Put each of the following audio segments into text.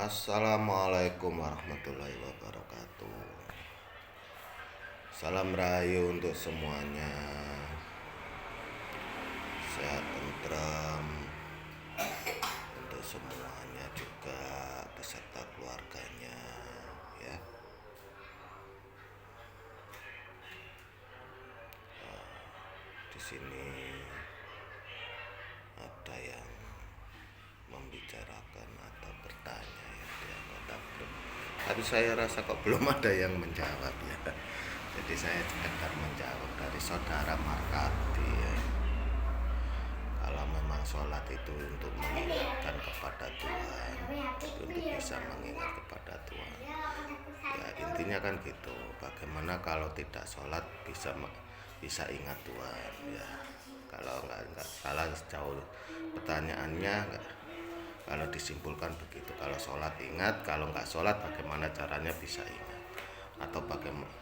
Assalamualaikum warahmatullahi wabarakatuh. Salam rahayu untuk semuanya. Sehat tentrem untuk semuanya juga beserta keluarganya ya. Di sini ada yang membicarakan atau bertanya ya di anggota grup. Tapi saya rasa kok belum ada yang menjawab ya. Jadi saya sekedar menjawab dari saudara Markati ya. Kalau memang sholat itu untuk mengingatkan kepada Tuhan, untuk bisa mengingat kepada Tuhan. Ya intinya kan gitu. Bagaimana kalau tidak sholat bisa ingat Tuhan ya. Kalau nggak salah jauh pertanyaannya kalau disimpulkan begitu. Kalau sholat ingat, kalau nggak sholat bagaimana caranya bisa ingat, atau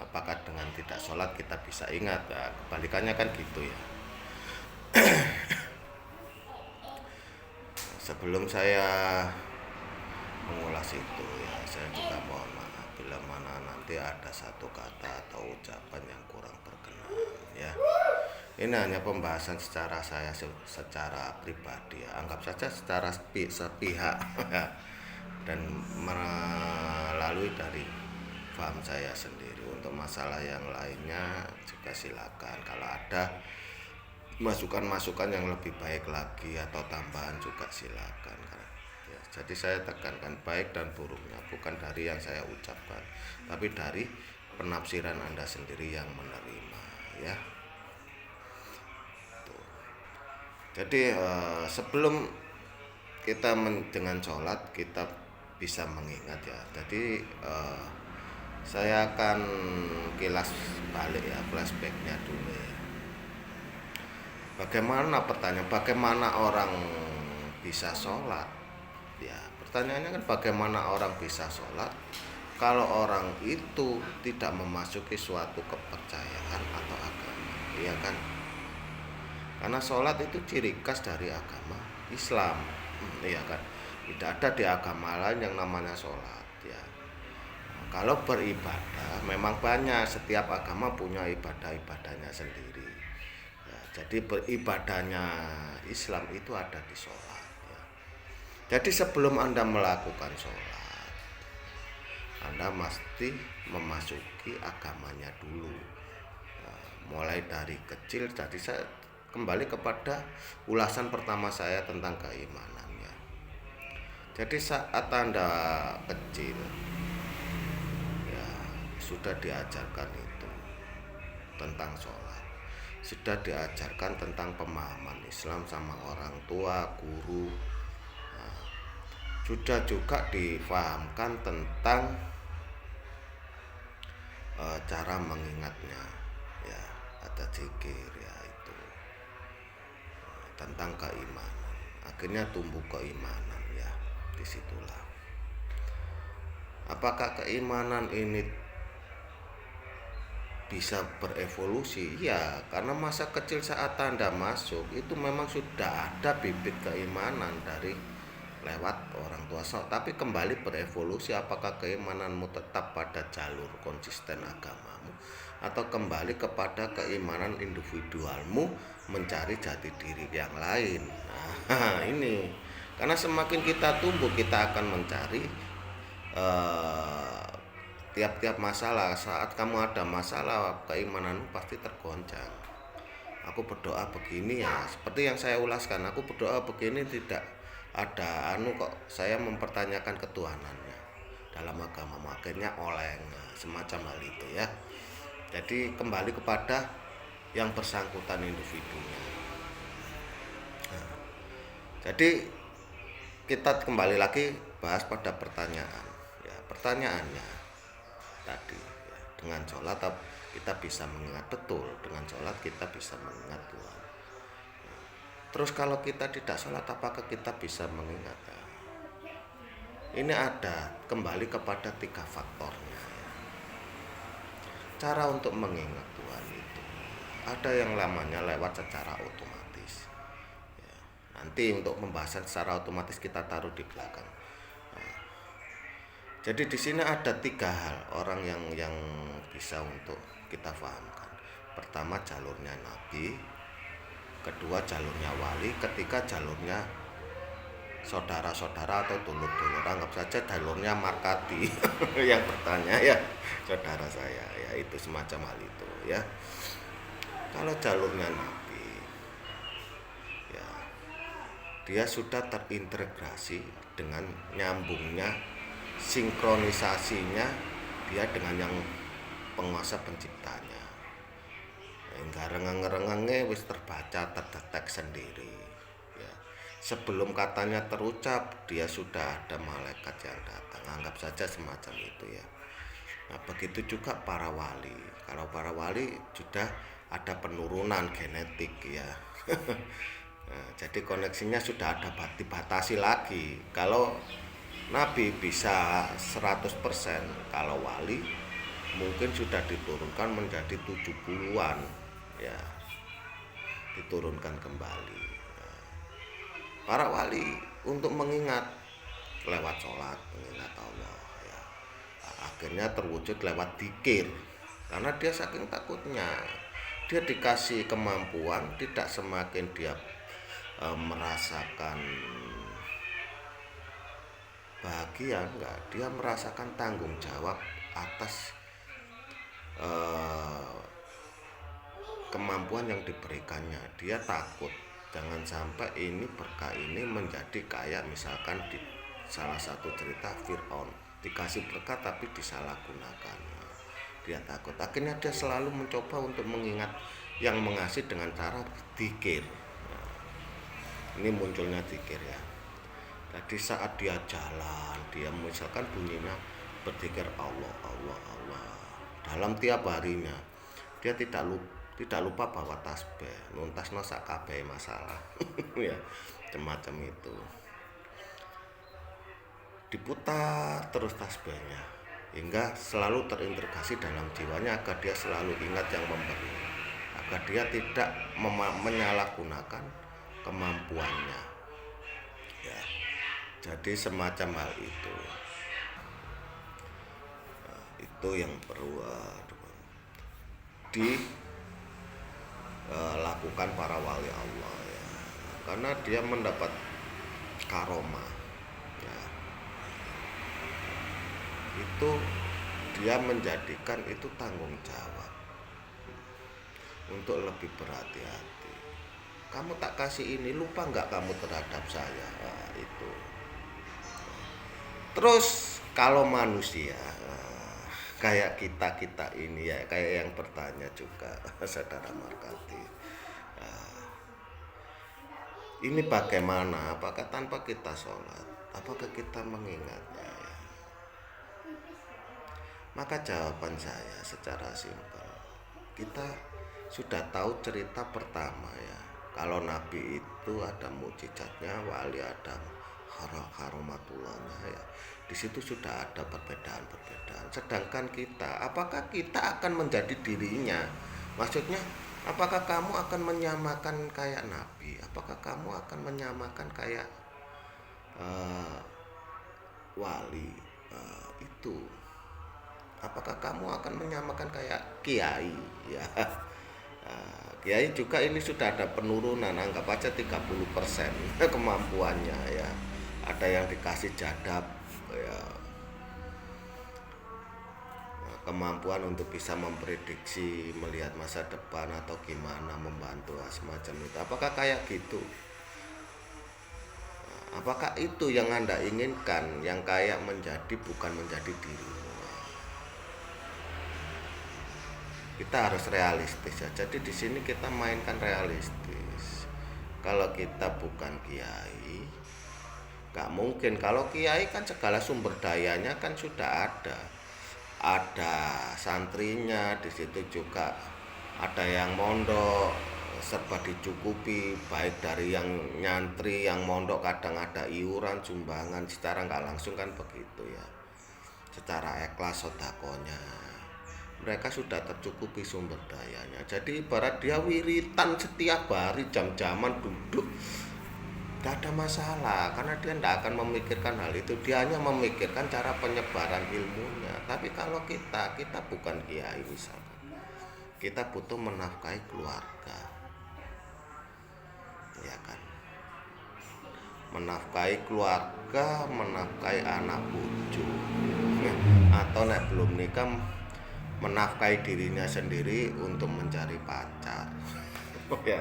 apakah dengan tidak sholat kita bisa ingat. Nah, kebalikannya kan gitu ya. Sebelum saya mengulas itu ya, saya juga mohon maaf bila mana nanti ada satu kata atau ucapan yang kurang berkenan ya. Ini hanya pembahasan secara secara pribadi ya. Anggap saja secara sepihak dan melalui dari paham saya sendiri. Untuk masalah yang lainnya juga silakan. Kalau ada masukan-masukan yang lebih baik lagi atau tambahan juga silakan ya. Jadi saya tekankan baik dan buruknya bukan dari yang saya ucapkan, tapi dari penafsiran Anda sendiri yang menerima ya. Jadi sebelum kita dengan sholat kita bisa mengingat ya. Jadi saya akan kilas balik ya, flashbacknya dulu ya. Bagaimana orang bisa sholat? Ya, pertanyaannya kan bagaimana orang bisa sholat kalau orang itu tidak memasuki suatu kepercayaan atau agama, iya kan? Karena sholat itu ciri khas dari agama Islam, iya kan? Tidak ada di agama lain yang namanya sholat ya. Kalau beribadah memang banyak, setiap agama punya ibadah-ibadahnya sendiri ya. Jadi beribadahnya Islam itu ada di sholat ya. Jadi sebelum Anda melakukan sholat, Anda mesti memasuki agamanya dulu ya. Mulai dari kecil, jadi saya kembali kepada ulasan pertama saya tentang keimanan ya. Jadi saat Anda kecil ya sudah diajarkan itu tentang sholat, sudah diajarkan tentang pemahaman Islam sama orang tua, guru. Nah, sudah juga difahamkan tentang cara mengingatnya ya, ada zikir ya, itu tentang keimanan. Akhirnya tumbuh keimanan ya, disitulah. Apakah keimanan ini bisa berevolusi? Ya, karena masa kecil saat Anda masuk itu memang sudah ada bibit keimanan dari lewat orang tua. Tapi kembali berevolusi, apakah keimananmu tetap pada jalur konsisten agamamu atau kembali kepada keimanan individualmu mencari jati diri yang lain. Nah, ini karena semakin kita tumbuh kita akan mencari tiap-tiap masalah. Saat kamu ada masalah, keimananmu pasti tergoncang. Aku berdoa begini ya, seperti yang saya ulaskan, aku berdoa begini tidak ada kok saya mempertanyakan ketuhanannya dalam agama, akhirnya oleng, semacam hal itu ya. Jadi kembali kepada yang bersangkutan individunya. Nah, jadi kita kembali lagi bahas pada pertanyaan ya. Pertanyaannya tadi ya, dengan sholat kita bisa mengingat, betul, dengan sholat kita bisa mengingat Tuhan. Terus kalau kita tidak sholat apakah kita bisa mengingat ya? Ini ada kembali kepada 3 faktornya ya. Cara untuk mengingat Tuhan itu ada yang namanya lewat secara otomatis ya. Nanti untuk pembahasan secara otomatis kita taruh di belakang. Nah, Jadi di sini ada 3 hal orang yang bisa untuk kita pahamkan. Pertama jalurnya nabi, kedua jalurnya wali, ketiga jalurnya saudara-saudara atau dulur-dulur. Anggap saja jalurnya Markati yang bertanya ya, saudara saya ya, itu semacam hal itu ya. Kalau jalurnya nabi ya, dia sudah terintegrasi dengan nyambungnya, sinkronisasinya dia dengan yang penguasa penciptanya, hingga rengeng-rengengnya wis terbaca, terdetek sendiri ya. Sebelum katanya terucap dia sudah ada malaikat yang datang, anggap saja semacam itu ya. Nah begitu juga para wali. Kalau para wali sudah ada penurunan genetik ya. Nah, jadi koneksinya sudah ada dibatasi lagi. Kalau nabi bisa 100%, kalau wali mungkin sudah diturunkan menjadi 70-an ya, diturunkan kembali ya. Para wali untuk mengingat lewat sholat, mengingat Allah ya. Nah, akhirnya terwujud lewat dzikir, karena dia saking takutnya dia dikasih kemampuan, tidak semakin dia merasakan bahagia, enggak, dia merasakan tanggung jawab atas kemampuan yang diberikannya. Dia takut jangan sampai ini berkah ini menjadi kayak misalkan di salah satu cerita Fir'aun, dikasih berkah tapi disalahgunakan. Dia takut, akhirnya dia selalu mencoba untuk mengingat yang mengasih dengan cara dzikir. Ini munculnya dzikir ya. Jadi saat dia jalan, dia misalkan bunyinya berzikir Allah, Allah, Allah dalam tiap harinya. Dia tidak lupa bawa tasbih, nuntasno sak kabeh masalah ya, semacam itu. Diputar terus tasbihnya hingga selalu terintegrasi dalam jiwanya, agar dia selalu ingat yang memberi, agar dia tidak menyalahgunakan kemampuannya ya. Jadi semacam hal itu. Nah, itu yang perlu dilakukan para wali Allah ya, karena dia mendapat karomah ya. Itu dia menjadikan itu tanggung jawab untuk lebih berhati-hati. Kamu tak kasih ini, lupa nggak kamu terhadap saya? Nah, itu. Terus kalau manusia kayak kita ini ya, kayak yang bertanya juga saudara Markati, ini bagaimana? Apakah tanpa kita sholat? Apakah kita mengingatnya ya? Maka jawaban saya secara simpel, kita sudah tahu cerita pertama ya. Kalau nabi itu ada mukjizatnya, wali ada haromatullahnya ya. Di situ sudah ada perbedaan-perbedaan. Sedangkan kita, apakah kita akan menjadi dirinya? Maksudnya, apakah kamu akan menyamakan kayak nabi? Apakah kamu akan menyamakan kayak wali itu? Apakah kamu akan menyamakan kayak kiai ya? Kiai juga ini sudah ada penurunan, anggap aja 30% kemampuannya ya. Ada yang dikasih jadab ya, kemampuan untuk bisa memprediksi, melihat masa depan atau gimana, membantu semacam itu. Apakah kayak gitu? Apakah itu yang Anda inginkan, yang kayak menjadi bukan menjadi dirimu? Kita harus realistis ya. Jadi di sini kita mainkan realistis. Kalau kita bukan kiai, gak mungkin. Kalau kiai kan segala sumber dayanya kan sudah ada santrinya di situ juga, ada yang mondok, serba dicukupi, baik dari yang nyantri, yang mondok kadang ada iuran, sumbangan secara nggak langsung kan begitu ya. Secara ikhlas sedekahnya mereka sudah tercukupi sumber dayanya. Jadi ibarat dia wiritan setiap hari, jam-jaman duduk Tidak ada masalah, karena dia tidak akan memikirkan hal itu. Dia hanya memikirkan cara penyebaran ilmunya. Tapi kalau kita bukan kiai misalkan, kita butuh menafkahi keluarga, ya kan? Menafkahi keluarga, menafkahi anak cucu, atau nek belum nikah menafkahi dirinya sendiri untuk mencari pacar. Oh ya,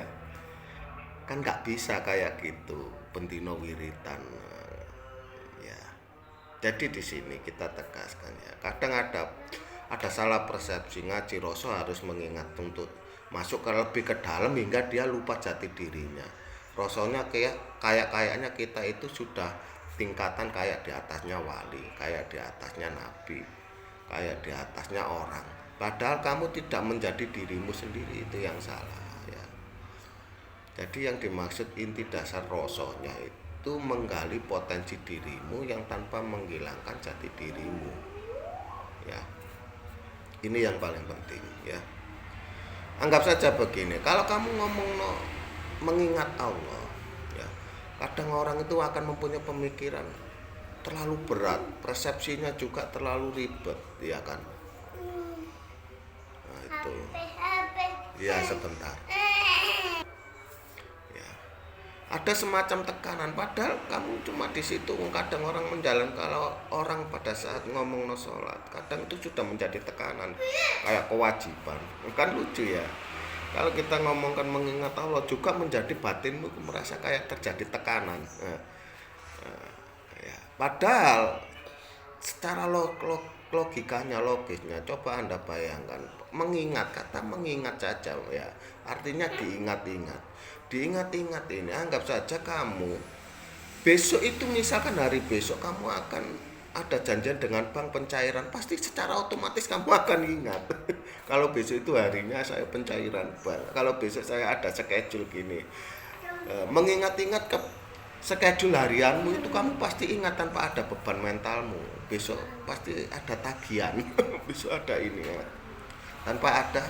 kan nggak bisa kayak gitu, bentino wiritan. Ya, jadi di sini kita tegaskan ya, kadang ada salah persepsi, ngaji Rasul harus mengingat untuk masuk ke lebih ke dalam hingga dia lupa jati dirinya. Rasulnya kayaknya kita itu sudah tingkatan kayak di atasnya wali, kayak di atasnya nabi, kayak di atasnya orang. Padahal kamu tidak menjadi dirimu sendiri, itu yang salah ya. Jadi yang dimaksud inti dasar Rasulnya itu menggali potensi dirimu yang tanpa menghilangkan jati dirimu. Ya. Ini yang paling penting ya. Anggap saja begini, kalau kamu mengingat Allah ya, kadang orang itu akan mempunyai pemikiran terlalu berat, persepsinya juga terlalu ribet, ya kan? Nah, itu. Ya, sebentar. Ya. Ada semacam tekanan, padahal kamu cuma di situ. Kadang orang menjalan, kalau orang pada saat ngomong no sholat, kadang itu sudah menjadi tekanan, kayak kewajiban. Kan lucu ya. Kalau kita ngomongkan mengingat Allah juga menjadi batinmu merasa kayak terjadi tekanan. Ya. Padahal secara logikanya, logisnya, coba Anda bayangkan, mengingat, kata mengingat saja ya, artinya diingat-ingat ini. Anggap saja kamu besok itu, misalkan hari besok kamu akan ada janjian dengan bank pencairan, pasti secara otomatis kamu akan ingat. Kalau besok itu harinya saya pencairan bank, kalau besok saya ada schedule gini, mengingat-ingat ke schedule harianmu itu kamu pasti ingat tanpa ada beban mentalmu. Besok pasti ada tagihan, besok ada ini ya, tanpa ada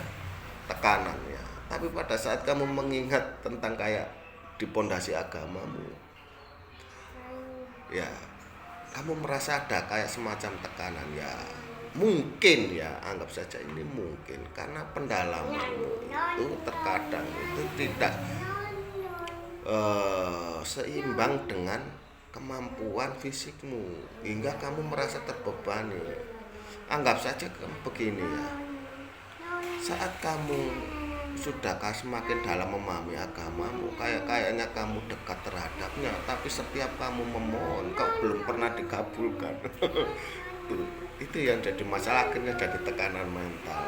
tekanan ya. Tapi pada saat kamu mengingat tentang kayak di pondasi agamamu, ya kamu merasa ada kayak semacam tekanan ya. Mungkin ya, anggap saja ini mungkin karena pendalamanmu itu terkadang itu tidak seimbang dengan kemampuan fisikmu hingga kamu merasa terbebani. Anggap saja begini ya, saat kamu sudah semakin dalam memahami agamamu, kayaknya kamu dekat terhadapnya, tapi setiap kamu memohon kok belum pernah dikabulkan. Itu yang jadi masalah, akhirnya jadi tekanan mental.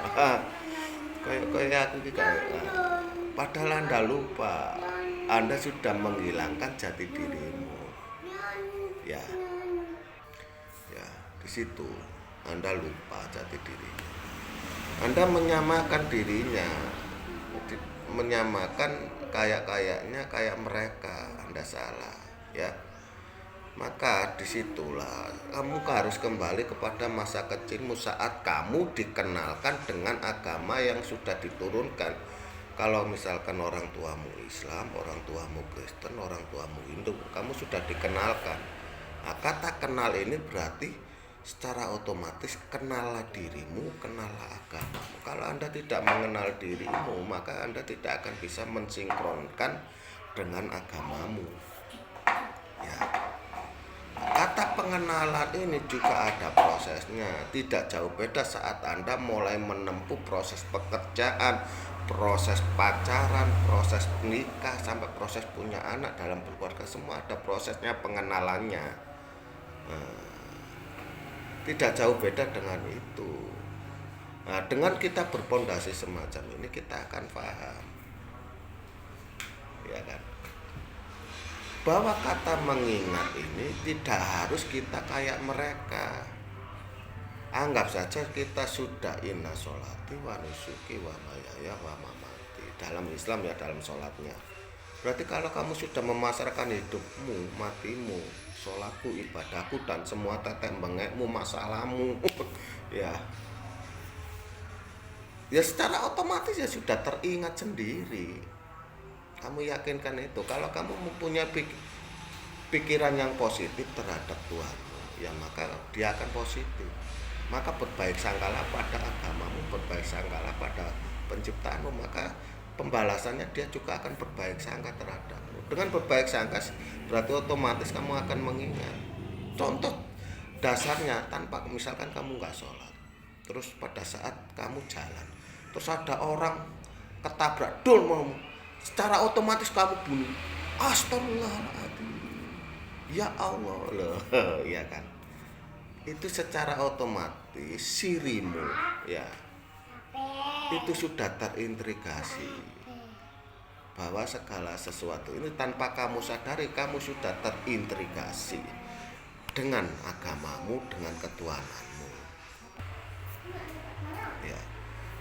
Kayak aku padahal Anda lupa, Anda sudah menghilangkan jati dirimu. Ya, di situ Anda lupa jati dirinya. Anda menyamakan dirinya, menyamakan kayaknya kayak mereka. Anda salah, ya. Maka disitulah kamu harus kembali kepada masa kecilmu saat kamu dikenalkan dengan agama yang sudah diturunkan. Kalau misalkan orang tuamu Islam, orang tuamu Kristen, orang tuamu Hindu, kamu sudah dikenalkan. Nah, kata kenal ini berarti secara otomatis kenallah dirimu, kenallah agamamu. Kalau Anda tidak mengenal dirimu, maka Anda tidak akan bisa mensinkronkan dengan agamamu. Ya. Kata pengenalan ini juga ada prosesnya. Tidak jauh beda saat Anda mulai menempuh proses pekerjaan, proses pacaran, proses nikah, sampai proses punya anak dalam berkeluarga. Semua ada prosesnya, pengenalannya. Tidak jauh beda dengan itu. Nah, dengan kita berpondasi semacam ini, kita akan paham, ya kan, bahwa kata mengingat ini tidak harus kita kayak mereka. Anggap saja kita sudah inna sholati wa nusuki wa mayaya wa mamati. Dalam Islam ya, dalam sholatnya. Berarti kalau kamu sudah memasarkan hidupmu, matimu, sholatku, ibadahku, dan semua tetek bengekmu, masalahmu, ya secara otomatis ya sudah teringat sendiri. Kamu yakinkan itu. Kalau kamu mempunyai pikiran yang positif terhadap Tuhanmu, ya maka dia akan positif. Maka berbaik sangkalah pada agamamu, berbaik sangkalah pada penciptaanmu, maka pembalasannya dia juga akan berbaik sangka terhadapmu. Dengan berbaik sangka berarti otomatis kamu akan mengingat. Contoh dasarnya, tanpa misalkan kamu nggak sholat, terus pada saat kamu jalan, terus ada orang ketabrak dol mau, secara otomatis kamu bunuh. Astagfirullahaladzim, ya Allah loh, ya kan? Itu secara otomatis sirimu, ya, itu sudah terintegrasi bahwa segala sesuatu ini tanpa kamu sadari kamu sudah terintegrasi dengan agamamu, dengan ketuhananmu, ya.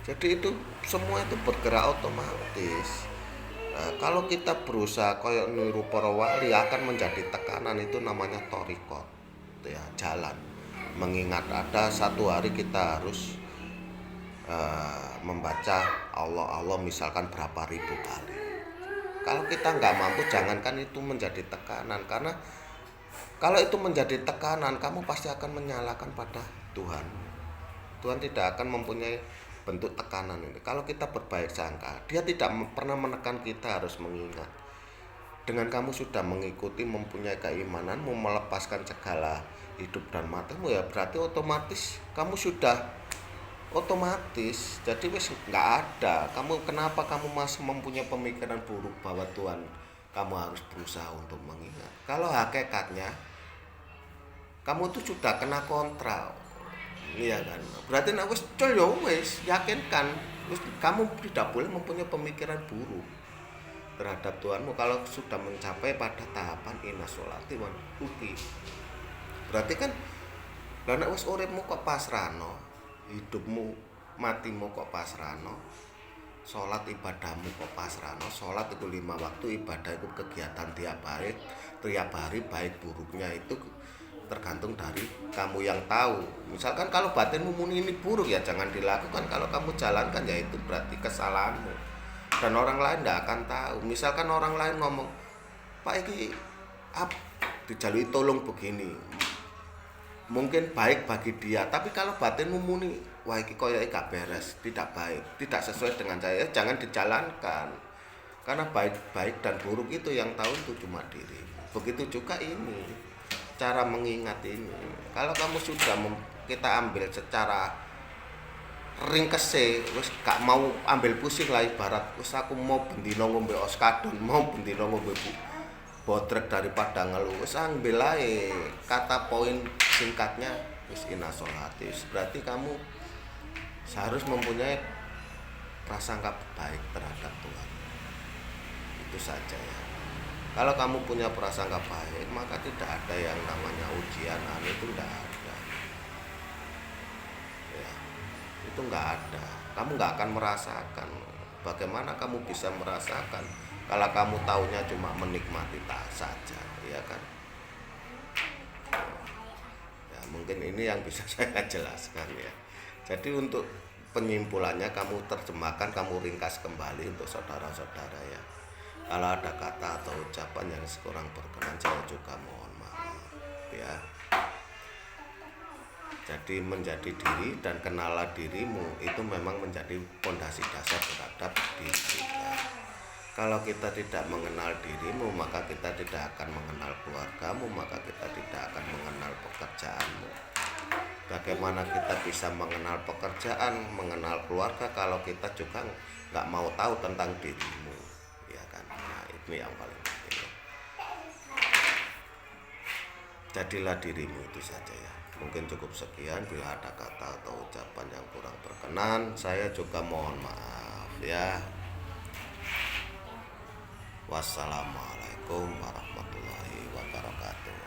Jadi itu semua itu bergerak otomatis. Nah, kalau kita berusaha koyok niru para wali akan menjadi tekanan, itu namanya torikot, ya, jalan. Mengingat ada satu hari kita harus membaca Allah misalkan berapa ribu kali. Kalau kita nggak mampu, jangankan itu menjadi tekanan, karena kalau itu menjadi tekanan kamu pasti akan menyalahkan pada Tuhan. Tuhan tidak akan mempunyai bentuk tekanan ini. Kalau kita berbaik sangka, dia tidak pernah menekan kita harus mengingat. Dengan kamu sudah mengikuti, mempunyai keimanan, mau melepaskan segala hidup dan matimu, ya berarti otomatis kamu sudah otomatis. Jadi wis nggak ada. Kenapa kamu masih mempunyai pemikiran buruk bahwa Tuhan kamu harus berusaha untuk mengingat? Kalau hakikatnya kamu tuh sudah kena kontra, iya kan? Berarti nek wis col ya wis yakinkan, wis kamu tidak boleh mempunyai pemikiran buruk terhadap Tuhanmu kalau sudah mencapai pada tahapan inna sholati wa nusuki. Berarti kan lah nek wis uripmu kok pasrahno, hidupmu matimu kok pasrahno, sholat ibadahmu kok pasrahno. Sholat itu 5 waktu, ibadah itu kegiatan tiap hari baik buruknya itu tergantung dari kamu yang tahu. Misalkan kalau batinmu muni ini buruk, ya jangan dilakukan. Kalau kamu jalankan, ya itu berarti kesalahanmu dan orang lain tidak akan tahu. Misalkan orang lain ngomong, Pak iki dijalui tolong begini, mungkin baik bagi dia, tapi kalau batinmu muni wah iki koyo gak beres, tidak baik, tidak sesuai dengan saya, jangan dijalankan. Karena baik dan buruk itu yang tahu itu cuma diri. Begitu juga ini cara mengingat ini. Kalau kamu sudah kita ambil secara ringkes, wis gak mau ambil pusing lah, ibarat wis aku mau bendino ngombe oskadon, mau bendino ngombe bodrek daripada ngeluh, wis ambil ae kata poin singkatnya wis inna sholati. Berarti kamu seharus mempunyai prasangka baik terhadap Tuhan. Itu saja ya. Kalau kamu punya prasangka baik, maka tidak ada yang namanya ujian, itu tidak ada. Ya, itu nggak ada. Kamu nggak akan merasakan. Bagaimana kamu bisa merasakan kalau kamu taunya cuma menikmati saja, ya kan? Ya, mungkin ini yang bisa saya jelaskan ya. Jadi untuk penyimpulannya kamu terjemahkan, kamu ringkas kembali untuk saudara-saudara ya. Kalau ada kata atau ucapan yang kurang berkenan, saya juga mohon maaf ya. Jadi menjadi diri dan kenalah dirimu itu memang menjadi fondasi dasar terhadap diri kita. Kalau kita tidak mengenal dirimu, maka kita tidak akan mengenal keluargamu, maka kita tidak akan mengenal pekerjaanmu. Bagaimana kita bisa mengenal pekerjaan, mengenal keluarga kalau kita juga nggak mau tahu tentang dirimu? Ini yang paling penting. Jadilah dirimu, itu saja ya. Mungkin cukup sekian. Bila ada kata atau ucapan yang kurang berkenan, saya juga mohon maaf ya. Wassalamualaikum warahmatullahi wabarakatuh.